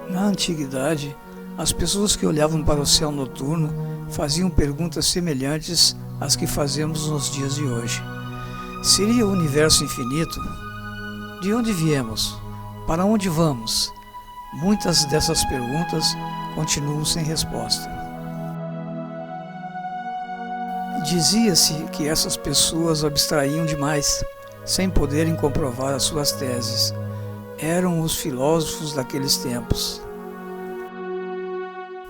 Na antiguidade, as pessoas que olhavam para o céu noturno faziam perguntas semelhantes às que fazemos nos dias de hoje. Seria o universo infinito? De onde viemos? Para onde vamos? Muitas dessas perguntas continuam sem resposta. Dizia-se que essas pessoas abstraíam demais, sem poderem comprovar as suas teses. Eram os filósofos daqueles tempos.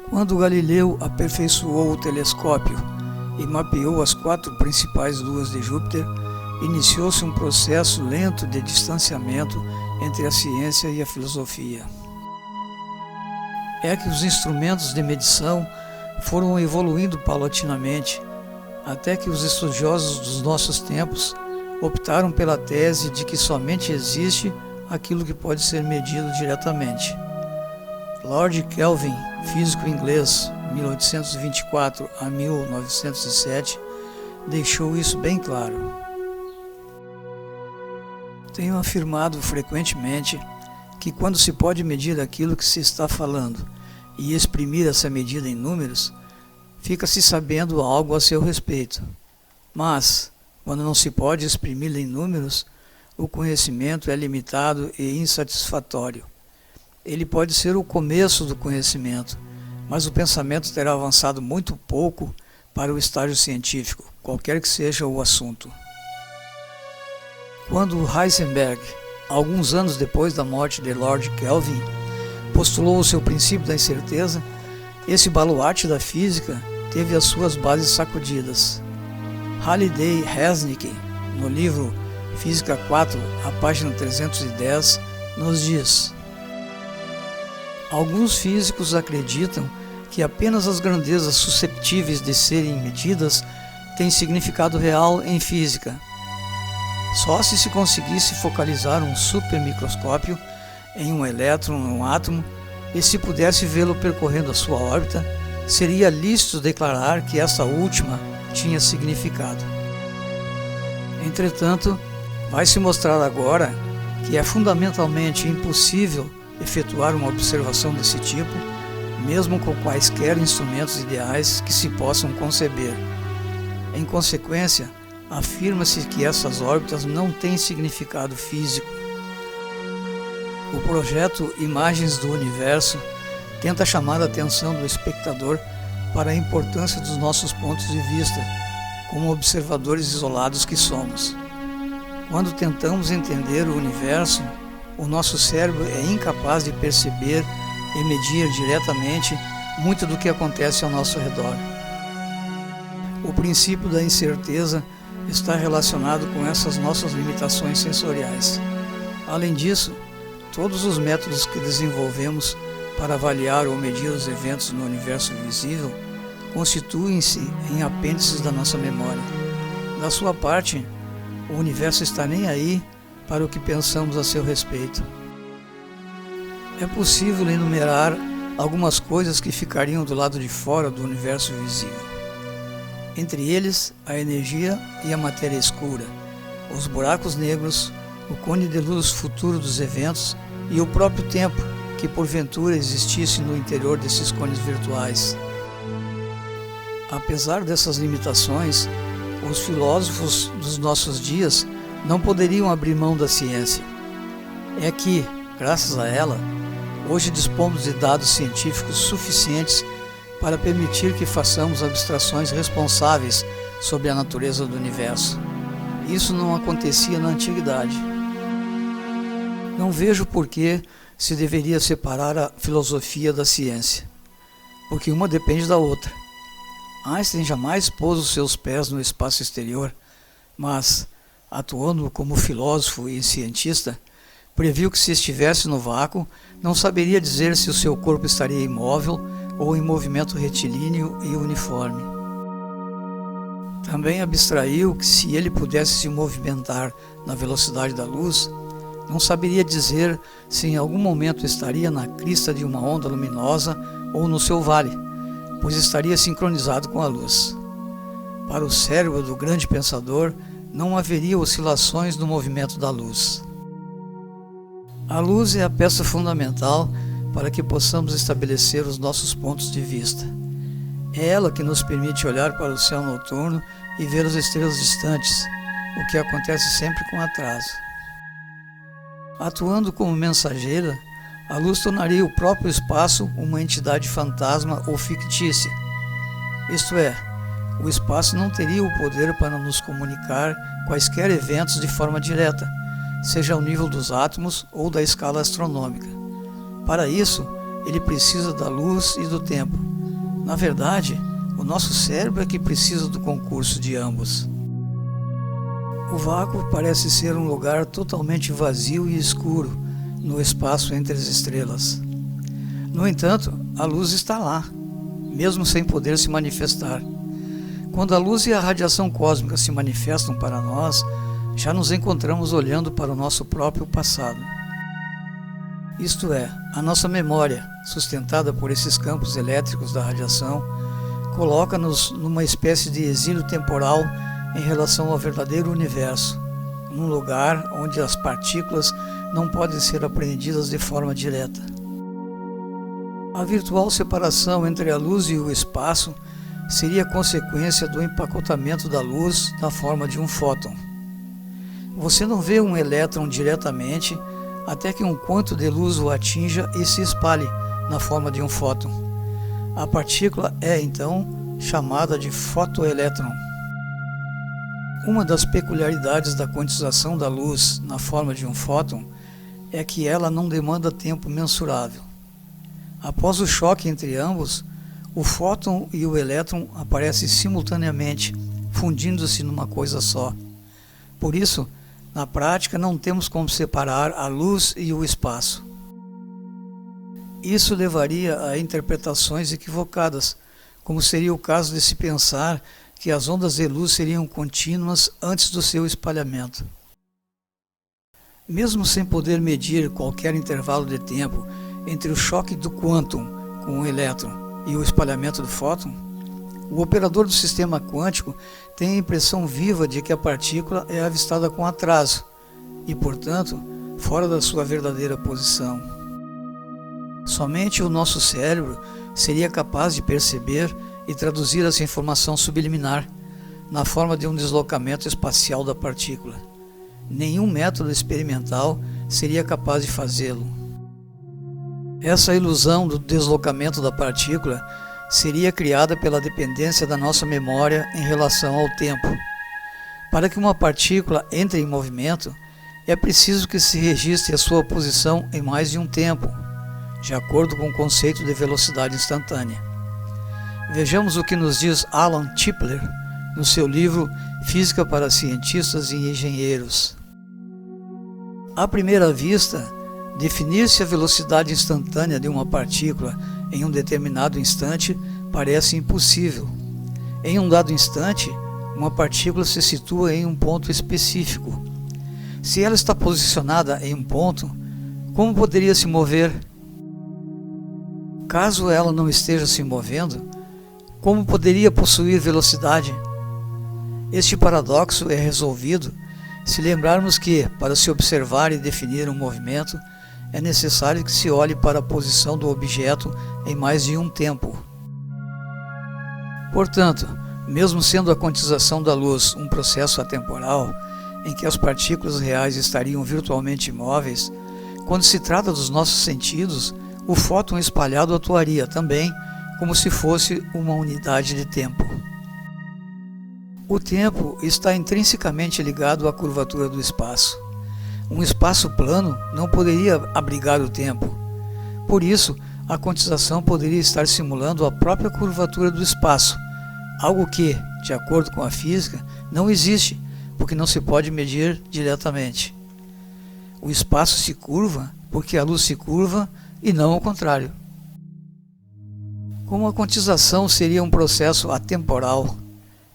Quando Galileu aperfeiçoou o telescópio e mapeou as 4 principais luas de Júpiter, iniciou-se um processo lento de distanciamento entre a ciência e a filosofia. É que os instrumentos de medição foram evoluindo paulatinamente, até que os estudiosos dos nossos tempos optaram pela tese de que somente existe aquilo que pode ser medido diretamente. Lord Kelvin, físico inglês, 1824 a 1907, deixou isso bem claro. Tenho afirmado frequentemente que quando se pode medir aquilo que se está falando e exprimir essa medida em números, fica-se sabendo algo a seu respeito. Mas, quando não se pode exprimir em números, o conhecimento é limitado e insatisfatório. Ele pode ser o começo do conhecimento, mas o pensamento terá avançado muito pouco para o estágio científico, qualquer que seja o assunto. Quando Heisenberg, alguns anos depois da morte de Lord Kelvin, postulou o seu princípio da incerteza, esse baluarte da física teve as suas bases sacudidas. Halliday Resnick, no livro Física 4, a página 310, nos diz: alguns físicos acreditam que apenas as grandezas susceptíveis de serem medidas têm significado real em física. Só se conseguisse focalizar um supermicroscópio em um elétron ou um átomo e se pudesse vê-lo percorrendo a sua órbita, seria lícito declarar que essa última tinha significado. Entretanto, vai se mostrar agora que é fundamentalmente impossível efetuar uma observação desse tipo, mesmo com quaisquer instrumentos ideais que se possam conceber. Em consequência, afirma-se que essas órbitas não têm significado físico. O projeto Imagens do Universo tenta chamar a atenção do espectador para a importância dos nossos pontos de vista, como observadores isolados que somos. Quando tentamos entender o universo, o nosso cérebro é incapaz de perceber e medir diretamente muito do que acontece ao nosso redor. O princípio da incerteza está relacionado com essas nossas limitações sensoriais. Além disso, todos os métodos que desenvolvemos para avaliar ou medir os eventos no universo visível constituem-se em apêndices da nossa memória. Da sua parte, o universo está nem aí para o que pensamos a seu respeito. É possível enumerar algumas coisas que ficariam do lado de fora do universo visível. Entre eles, a energia e a matéria escura, os buracos negros, o cone de luz futuro dos eventos e o próprio tempo que porventura existisse no interior desses cones virtuais. Apesar dessas limitações, os filósofos dos nossos dias não poderiam abrir mão da ciência. É que, graças a ela, hoje dispomos de dados científicos suficientes para permitir que façamos abstrações responsáveis sobre a natureza do universo. Isso não acontecia na antiguidade. Não vejo por que se deveria separar a filosofia da ciência, porque uma depende da outra. Einstein jamais pôs os seus pés no espaço exterior, mas, atuando como filósofo e cientista, previu que se estivesse no vácuo, não saberia dizer se o seu corpo estaria imóvel ou em movimento retilíneo e uniforme. Também abstraiu que se ele pudesse se movimentar na velocidade da luz, não saberia dizer se em algum momento estaria na crista de uma onda luminosa ou no seu vale, pois estaria sincronizado com a luz. Para o cérebro do grande pensador, não haveria oscilações no movimento da luz. A luz é a peça fundamental para que possamos estabelecer os nossos pontos de vista. É ela que nos permite olhar para o céu noturno e ver as estrelas distantes, o que acontece sempre com atraso. Atuando como mensageira, a luz tornaria o próprio espaço uma entidade fantasma ou fictícia. Isto é, o espaço não teria o poder para nos comunicar quaisquer eventos de forma direta, seja ao nível dos átomos ou da escala astronômica. Para isso, ele precisa da luz e do tempo. Na verdade, o nosso cérebro é que precisa do concurso de ambos. O vácuo parece ser um lugar totalmente vazio e escuro no espaço entre as estrelas. No entanto, a luz está lá, mesmo sem poder se manifestar. Quando a luz e a radiação cósmica se manifestam para nós, já nos encontramos olhando para o nosso próprio passado. Isto é, a nossa memória, sustentada por esses campos elétricos da radiação, coloca-nos numa espécie de exílio temporal em relação ao verdadeiro universo, num lugar onde as partículas não podem ser apreendidas de forma direta. A virtual separação entre a luz e o espaço seria consequência do empacotamento da luz na forma de um fóton. Você não vê um elétron diretamente até que um quanto de luz o atinja e se espalhe na forma de um fóton. A partícula é, então, chamada de fotoelétron. Uma das peculiaridades da quantização da luz na forma de um fóton é que ela não demanda tempo mensurável. Após o choque entre ambos, o fóton e o elétron aparecem simultaneamente, fundindo-se numa coisa só. Por isso, na prática, não temos como separar a luz e o espaço. Isso levaria a interpretações equivocadas, como seria o caso de se pensar que as ondas de luz seriam contínuas antes do seu espalhamento. Mesmo sem poder medir qualquer intervalo de tempo entre o choque do quântum com o elétron e o espalhamento do fóton, o operador do sistema quântico tem a impressão viva de que a partícula é avistada com atraso e, portanto, fora da sua verdadeira posição. Somente o nosso cérebro seria capaz de perceber e traduzir essa informação subliminar na forma de um deslocamento espacial da partícula. Nenhum método experimental seria capaz de fazê-lo. Essa ilusão do deslocamento da partícula seria criada pela dependência da nossa memória em relação ao tempo. Para que uma partícula entre em movimento, é preciso que se registre a sua posição em mais de um tempo, de acordo com o conceito de velocidade instantânea. Vejamos o que nos diz Alan Tipler no seu livro Física para Cientistas e Engenheiros. À primeira vista, definir-se a velocidade instantânea de uma partícula em um determinado instante parece impossível. Em um dado instante, uma partícula se situa em um ponto específico. Se ela está posicionada em um ponto, como poderia se mover? Caso ela não esteja se movendo, como poderia possuir velocidade? Este paradoxo é resolvido se lembrarmos que, para se observar e definir um movimento, é necessário que se olhe para a posição do objeto em mais de um tempo. Portanto, mesmo sendo a quantização da luz um processo atemporal, em que as partículas reais estariam virtualmente imóveis, quando se trata dos nossos sentidos, o fóton espalhado atuaria também como se fosse uma unidade de tempo. O tempo está intrinsecamente ligado à curvatura do espaço. Um espaço plano não poderia abrigar o tempo. Por isso, a quantização poderia estar simulando a própria curvatura do espaço, algo que, de acordo com a física, não existe, porque não se pode medir diretamente. O espaço se curva porque a luz se curva e não ao contrário. Como a quantização seria um processo atemporal,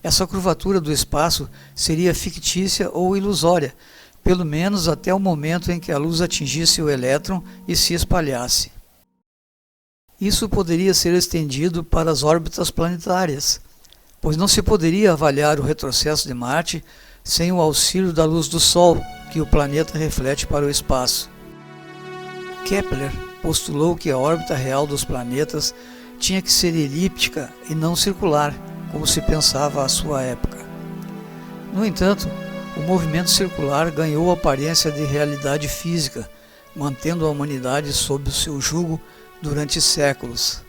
essa curvatura do espaço seria fictícia ou ilusória, pelo menos até o momento em que a luz atingisse o elétron e se espalhasse. Isso poderia ser estendido para as órbitas planetárias, pois não se poderia avaliar o retrocesso de Marte sem o auxílio da luz do Sol, que o planeta reflete para o espaço. Kepler, postulou que a órbita real dos planetas tinha que ser elíptica e não circular, como se pensava à sua época. No entanto, o movimento circular ganhou aparência de realidade física, mantendo a humanidade sob o seu jugo durante séculos.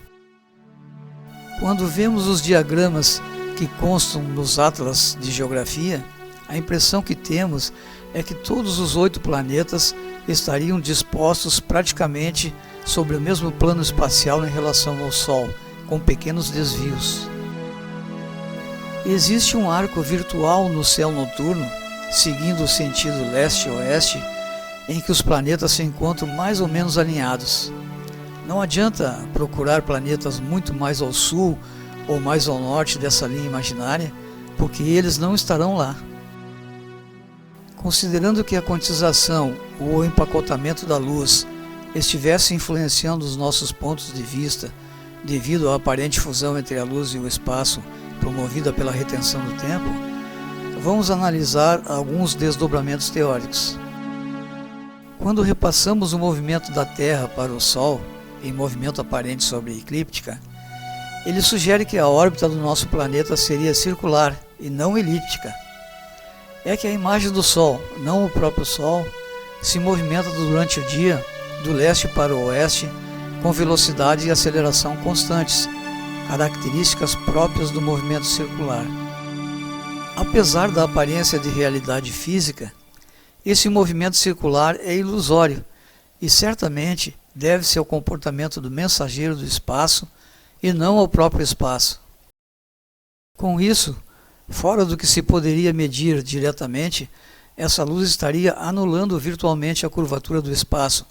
Quando vemos os diagramas que constam nos atlas de geografia, a impressão que temos é que todos os 8 planetas estariam dispostos praticamente sobre o mesmo plano espacial em relação ao Sol, com pequenos desvios. Existe um arco virtual no céu noturno, seguindo o sentido leste-oeste, em que os planetas se encontram mais ou menos alinhados. Não adianta procurar planetas muito mais ao sul ou mais ao norte dessa linha imaginária, porque eles não estarão lá. Considerando que a quantização ou o empacotamento da luz estivesse influenciando os nossos pontos de vista devido à aparente fusão entre a luz e o espaço promovida pela retenção do tempo, vamos analisar alguns desdobramentos teóricos. Quando repassamos o movimento da Terra para o Sol, em movimento aparente sobre a eclíptica, ele sugere que a órbita do nosso planeta seria circular e não elíptica. É que a imagem do Sol, não o próprio Sol, se movimenta durante o dia do leste para o oeste com velocidade e aceleração constantes, características próprias do movimento circular. Apesar da aparência de realidade física, esse movimento circular é ilusório e certamente deve-se ao comportamento do mensageiro do espaço e não ao próprio espaço. Com isso, fora do que se poderia medir diretamente, essa luz estaria anulando virtualmente a curvatura do espaço,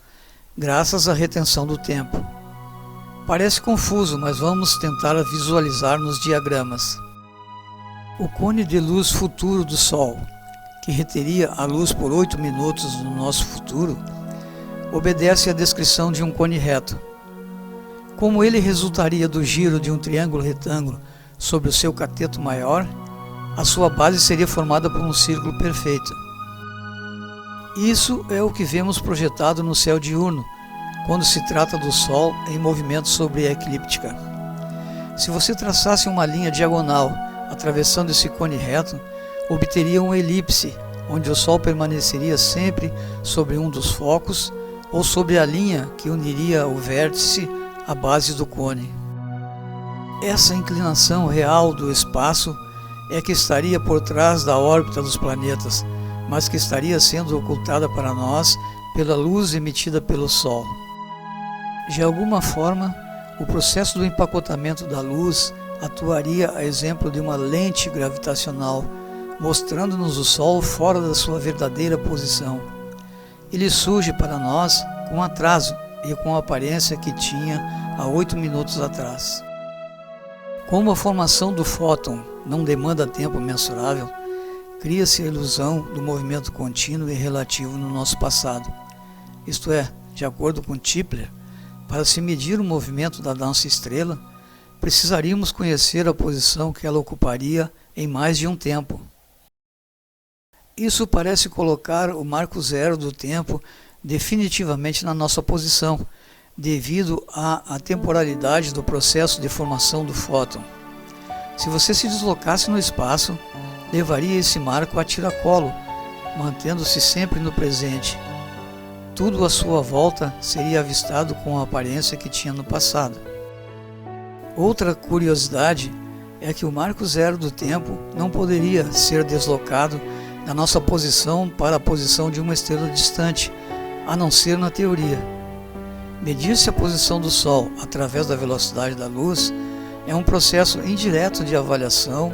graças à retenção do tempo. Parece confuso, mas vamos tentar visualizar nos diagramas. O cone de luz futuro do Sol, que reteria a luz por 8 minutos no nosso futuro, obedece à descrição de um cone reto. Como ele resultaria do giro de um triângulo retângulo sobre o seu cateto maior, a sua base seria formada por um círculo perfeito. Isso é o que vemos projetado no céu diurno, quando se trata do Sol em movimento sobre a eclíptica. Se você traçasse uma linha diagonal atravessando esse cone reto, obteria uma elipse, onde o Sol permaneceria sempre sobre um dos focos ou sobre a linha que uniria o vértice à base do cone. Essa inclinação real do espaço é que estaria por trás da órbita dos planetas, mas que estaria sendo ocultada para nós pela luz emitida pelo Sol. De alguma forma, o processo do empacotamento da luz atuaria a exemplo de uma lente gravitacional, mostrando-nos o Sol fora da sua verdadeira posição. Ele surge para nós com atraso e com a aparência que tinha há 8 minutos atrás. Como a formação do fóton não demanda tempo mensurável, cria-se a ilusão do movimento contínuo e relativo no nosso passado. Isto é, de acordo com Tipler, para se medir o movimento da nossa estrela, precisaríamos conhecer a posição que ela ocuparia em mais de um tempo. Isso parece colocar o marco zero do tempo definitivamente na nossa posição, devido à temporalidade do processo de formação do fóton. Se você se deslocasse no espaço, levaria esse marco a tiracolo, mantendo-se sempre no presente. Tudo à sua volta seria avistado com a aparência que tinha no passado. Outra curiosidade é que o marco zero do tempo não poderia ser deslocado da nossa posição para a posição de uma estrela distante, a não ser na teoria. Medir-se a posição do Sol através da velocidade da luz é um processo indireto de avaliação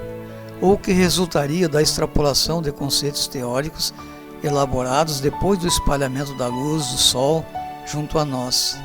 ou que resultaria da extrapolação de conceitos teóricos elaborados depois do espalhamento da luz do Sol junto a nós.